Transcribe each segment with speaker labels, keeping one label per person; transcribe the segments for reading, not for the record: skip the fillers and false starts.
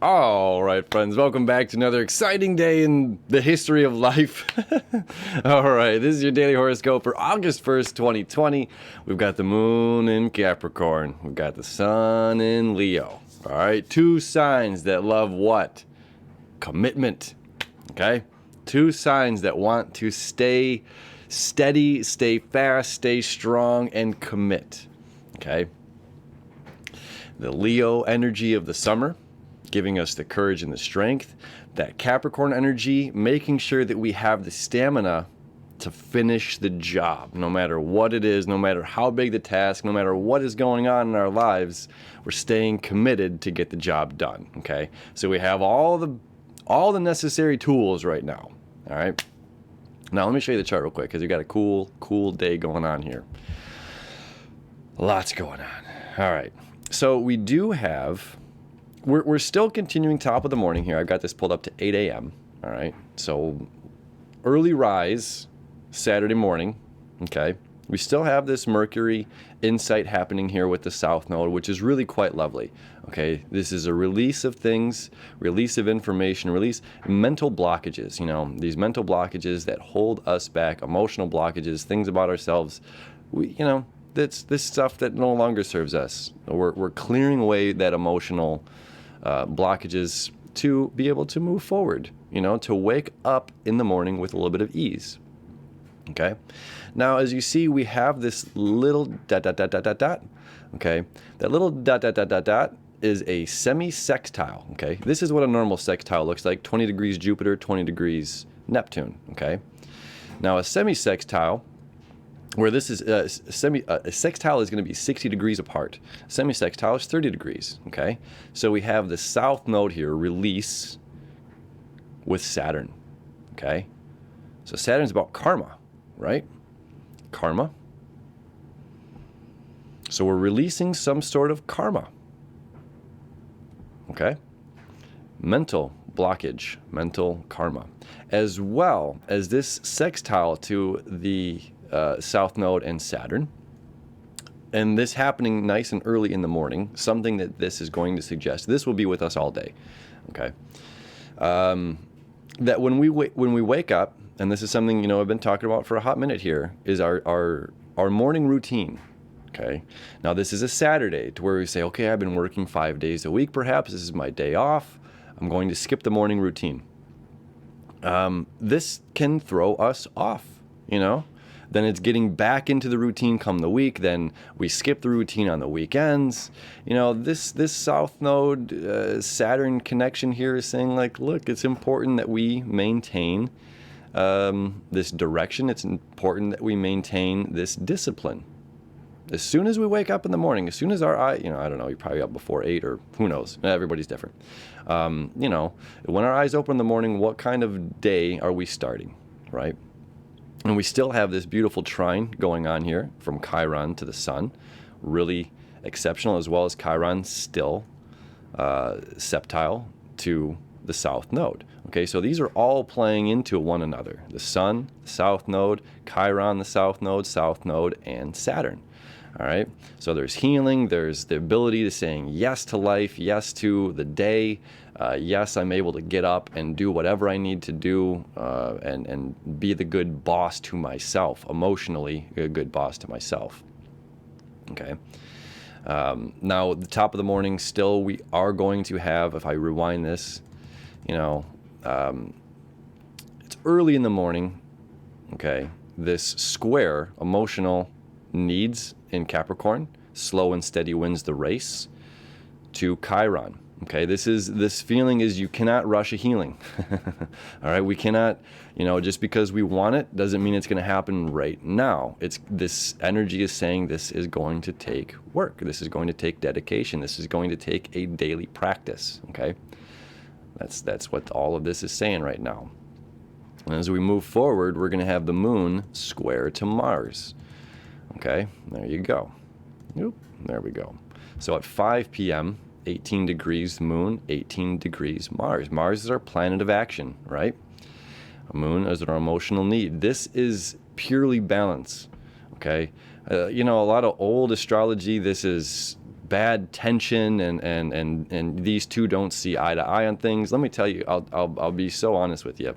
Speaker 1: All right, friends, welcome back to another exciting day in the history of life. All right, this is your daily horoscope for August 1st, 2020. We've got the moon in Capricorn. We've got the sun in Leo. All right, two signs that love what? Commitment. Okay? Two signs that want to stay steady, stay fast, stay strong, and commit. Okay? The Leo energy of the summer, giving us the courage and the strength. That Capricorn energy, making sure that we have the stamina to finish the job, no matter what it is, no matter how big the task, no matter what is going on in our lives, we're staying committed to get the job done, okay? So we have all the necessary tools right now, all right? Now let me show you the chart real quick, because we've got a cool day going on here. Lots going on. All right, so we do have... We're still continuing top of the morning here. I've got this pulled up to 8 a.m. All right. So early rise Saturday morning. Okay. We still have this Mercury insight happening here with the South Node, which is really quite lovely. Okay. This is a release of things, release of information, release mental blockages, these mental blockages that hold us back, emotional blockages, things about ourselves. That's this stuff that no longer serves us. We're clearing away that emotional blockages to be able to move forward, to wake up in the morning with a little bit of ease. Okay. Now, as you see, we have this little dot, dot, dot, dot, dot, dot. Okay. That little dot, dot, dot, dot, dot is a semi-sextile. Okay. This is what a normal sextile looks like. 20 degrees Jupiter, 20 degrees Neptune. Okay. Now, a semi-sextile, where this is a sextile is going to be 60 degrees apart. Semi-sextile is 30 degrees, okay? So we have the South Node here, release with Saturn, okay? So Saturn's about karma, right? Karma. So we're releasing some sort of karma, okay? Mental blockage, mental karma, as well as this sextile to the South Node and Saturn, and this happening nice and early in the morning, something that this is going to suggest. This will be with us all day, okay? That when we wake up, and this is something I've been talking about for a hot minute here, is our morning routine. Okay, now this is a Saturday to where we say, okay, I've been working 5 days a week. Perhaps this is my day off. I'm going to skip the morning routine. This can throw us off, Then it's getting back into the routine come the week. Then we skip the routine on the weekends. This South Node Saturn connection here is saying, like, look, it's important that we maintain this direction. It's important that we maintain this discipline. As soon as we wake up in the morning, as soon as our eye, I don't know, you're probably up before 8 or who knows. Everybody's different. When our eyes open in the morning, what kind of day are we starting, right? And we still have this beautiful trine going on here from Chiron to the sun. Really exceptional, as well as Chiron still septile to the South Node. Okay, so these are all playing into one another. The sun, the South Node, Chiron, the South Node, and Saturn. All right, so there's healing, there's the ability to saying yes to life, yes to the day. Yes, I'm able to get up and do whatever I need to do and be the good boss to myself, emotionally a good boss to myself. Okay. Now, at the top of the morning, still we are going to have, if I rewind this, it's early in the morning, okay, this square emotional needs in Capricorn, slow and steady wins the race, to Chiron. Okay, this feeling is you cannot rush a healing. All right, we cannot, just because we want it doesn't mean it's going to happen right now. This energy is saying this is going to take work. This is going to take dedication. This is going to take a daily practice. Okay, that's what all of this is saying right now. And as we move forward, we're going to have the moon square to Mars. Okay, there you go. Oop, there we go. So at 5 p.m., 18 degrees moon, 18 degrees Mars. Mars is our planet of action, right? Moon is our emotional need. This is purely balance, okay? A lot of old astrology, this is bad tension and these two don't see eye to eye on things. Let me tell you, I'll be so honest with you.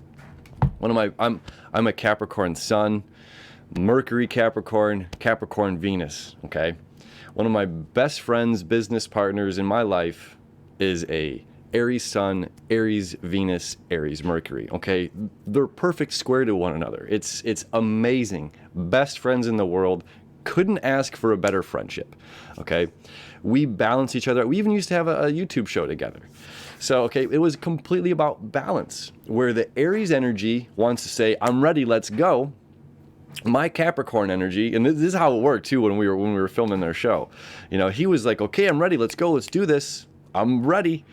Speaker 1: I'm a Capricorn Sun, Mercury Capricorn, Capricorn Venus, okay? One of my best friends, business partners in my life is a Aries Sun, Aries Venus, Aries Mercury, okay? They're perfect square to one another. It's amazing. Best friends in the world. Couldn't ask for a better friendship, okay? We balance each other. We even used to have a YouTube show together. So, okay, it was completely about balance, where the Aries energy wants to say, I'm ready, let's go. My Capricorn energy, and this is how it worked too when we were filming their show. You know, he was like, okay, I'm ready, let's go, let's do this. I'm ready.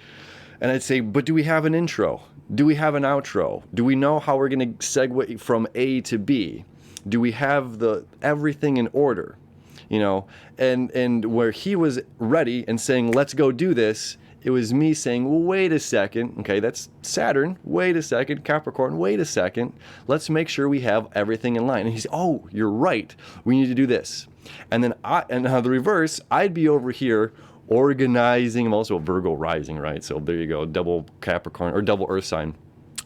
Speaker 1: And I'd say, but do we have an intro? Do we have an outro? Do we know how we're going to segue from A to B? Do we have everything in order? You know, and where he was ready and saying, let's go do this, it was me saying, well, wait a second. Okay, that's Saturn. Wait a second. Capricorn, wait a second. Let's make sure we have everything in line. And he's, oh, you're right. We need to do this. And then the reverse, I'd be over here organizing. I'm also a Virgo rising, right? So there you go, double Capricorn or double Earth sign.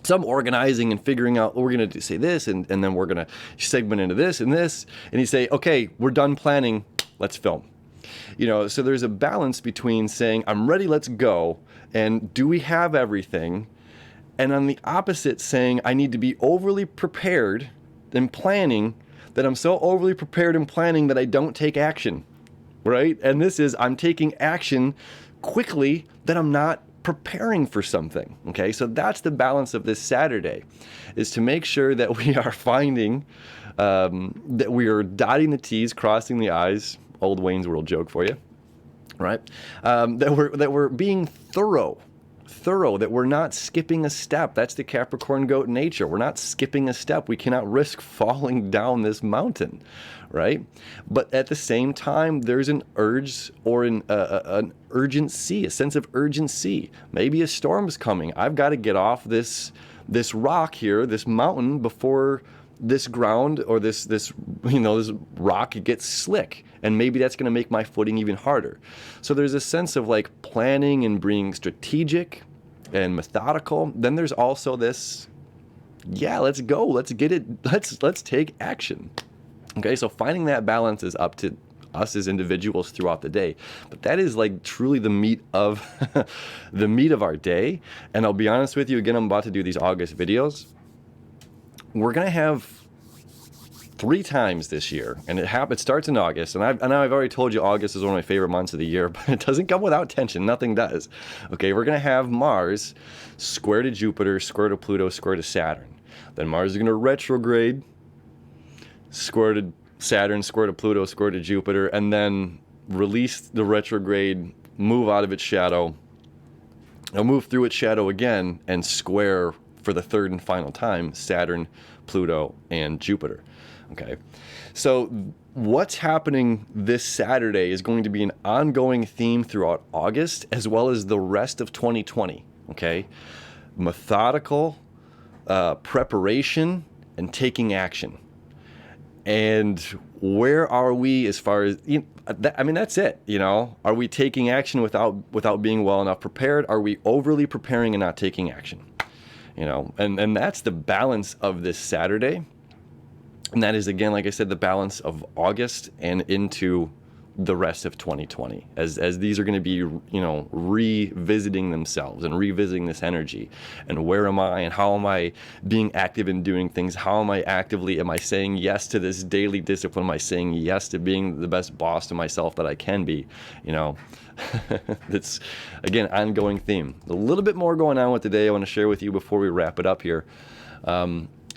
Speaker 1: So I'm organizing and figuring out, we're going to say this, and then we're going to segment into this and this. And you say, okay, we're done planning, let's film. You know, so there's a balance between saying, I'm ready, let's go, and do we have everything? And on the opposite, saying, I need to be overly prepared and planning, that I'm so overly prepared and planning that I don't take action, right? And this is, I'm taking action quickly that I'm not preparing for something, okay? So that's the balance of this Saturday, is to make sure that we are finding, that we are dotting the T's, crossing the I's, old Wayne's World joke for you, right? That we're being thorough, that we're not skipping a step. That's the Capricorn goat nature. We're not skipping a step. We cannot risk falling down this mountain, right? But at the same time, there's an urge or an urgency, a sense of urgency. Maybe a storm's coming. I've got to get off this rock here, this mountain, before this ground or this rock gets slick, and maybe that's going to make my footing even harder. So there's a sense of like planning and being strategic and methodical. Then there's also this, yeah, let's go, let's get it, let's take action. Okay, so finding that balance is up to us as individuals throughout the day, but that is like truly the meat of our day. And I'll be honest with you, again, I'm about to do these August videos. We're gonna have 3 times this year, and it starts in August, and I've already told you August is one of my favorite months of the year, but it doesn't come without tension. Nothing does. Okay, we're gonna have Mars square to Jupiter, square to Pluto, square to Saturn. Then Mars is gonna retrograde, square to Saturn, square to Pluto, square to Jupiter, and then release the retrograde, move out of its shadow, and move through its shadow again, and square for the 3rd and final time Saturn, Pluto, and Jupiter. Okay, so what's happening this Saturday is going to be an ongoing theme throughout August as well as the rest of 2020. Okay, methodical preparation and taking action. And where are we as far as, I mean, that's it, you know? Are we taking action without being well enough prepared? Are we overly preparing and not taking action? You know, and that's the balance of this Saturday. And that is, again, like I said, the balance of August and into the rest of 2020, as these are going to be, you know, revisiting themselves and revisiting this energy. And where am I, and how am I being active in doing things? How am I saying yes to this daily discipline? Am I saying yes to being the best boss to myself that I can be? You know, it's, again, ongoing theme. A little bit more going on with today I want to share with you before we wrap it up here.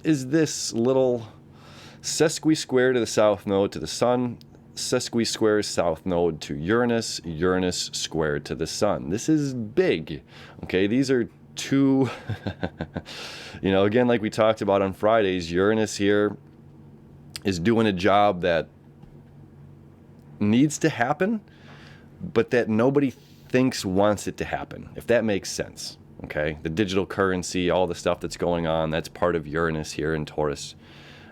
Speaker 1: Is this little sesqui-square to the south node to the sun, sesqui-square south node to Uranus, Uranus squared to the sun. This is big, okay? These are two, you know, again, like we talked about on Fridays, Uranus here is doing a job that needs to happen, but that nobody thinks wants it to happen, if that makes sense, okay? The digital currency, all the stuff that's going on, that's part of Uranus here in Taurus.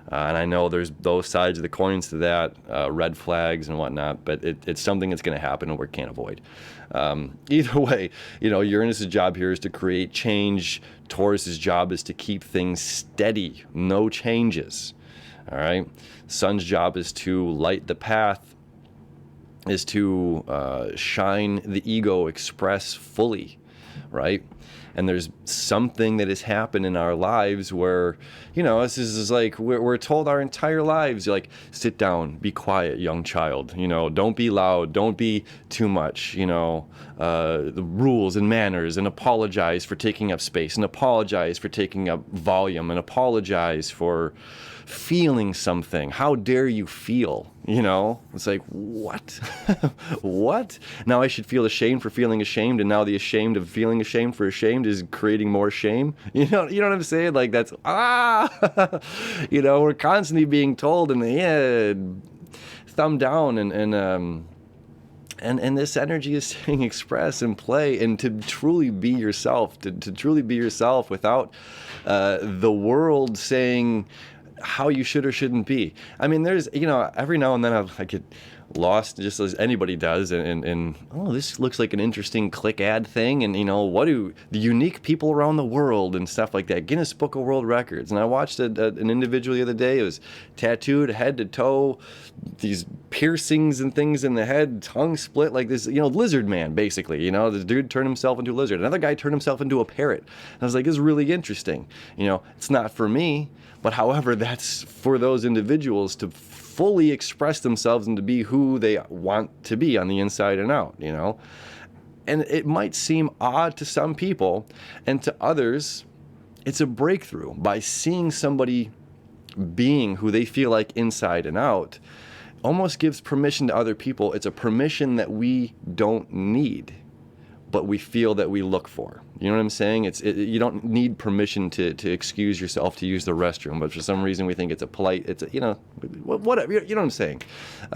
Speaker 1: And I know there's both sides of the coins to that, red flags and whatnot, but it's something that's going to happen and we can't avoid. Either way, Uranus' job here is to create change. Taurus' job is to keep things steady, no changes. All right. Sun's job is to light the path, is to shine the ego, express fully, right? And there's something that has happened in our lives where, this is like we're told our entire lives, like, sit down, be quiet, young child, don't be loud, don't be too much, the rules and manners, and apologize for taking up space, and apologize for taking up volume, and apologize for feeling something. How dare you feel? It's like, what? What? Now I should feel ashamed for feeling ashamed, and now the ashamed of feeling ashamed for ashamed is creating more shame. You know what I'm saying? Like, that's we're constantly being told in the head, thumb down, and this energy is saying express and play, and to truly be yourself, to truly be yourself without the world saying how you should or shouldn't be. I mean, there's, every now and then I get lost, just as anybody does, and oh, this looks like an interesting click ad thing, and what do the unique people around the world and stuff like that, Guinness Book of World Records. And I watched an individual the other day. It was tattooed head to toe, these piercings and things in the head, tongue split, like this, lizard man, basically. This dude turned himself into a lizard. Another guy turned himself into a parrot. And I was like, this is really interesting. It's not for me, but however, that's for those individuals to fully express themselves and to be who they want to be on the inside and out, And it might seem odd to some people, and to others, it's a breakthrough. By seeing somebody being who they feel like inside and out, almost gives permission to other people. It's a permission that we don't need, but we feel that we look for. You know what I'm saying? You don't need permission to excuse yourself to use the restroom, but for some reason we think it's a polite, whatever, you know what I'm saying?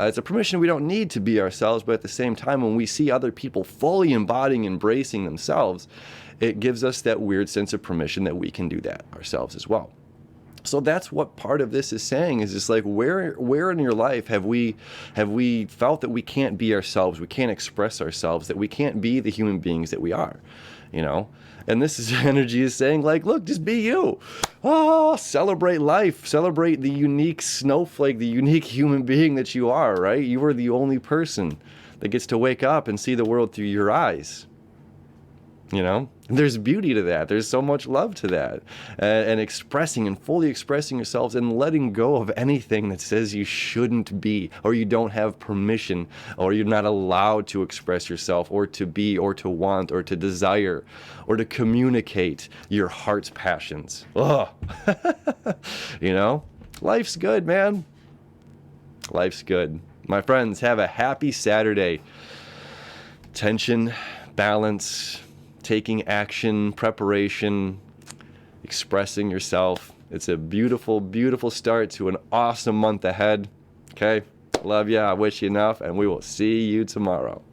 Speaker 1: It's a permission we don't need to be ourselves, but at the same time, when we see other people fully embodying, embracing themselves, it gives us that weird sense of permission that we can do that ourselves as well. So that's what part of this is saying, is just like, where in your life have we felt that we can't be ourselves, we can't express ourselves, that we can't be the human beings that we are, And this energy is saying, like, look, just be you. Oh, celebrate life, celebrate the unique snowflake, the unique human being that you are, right? You are the only person that gets to wake up and see the world through your eyes. There's beauty to that. There's so much love to that. And expressing and fully expressing yourselves and letting go of anything that says you shouldn't be, or you don't have permission, or you're not allowed to express yourself, or to be, or to want, or to desire, or to communicate your heart's passions. Ugh. Life's good, man. Life's good. My friends, have a happy Saturday. Tension, balance, taking action, preparation, expressing yourself. It's a beautiful, beautiful start to an awesome month ahead. Okay? Love ya. I wish you enough, and we will see you tomorrow.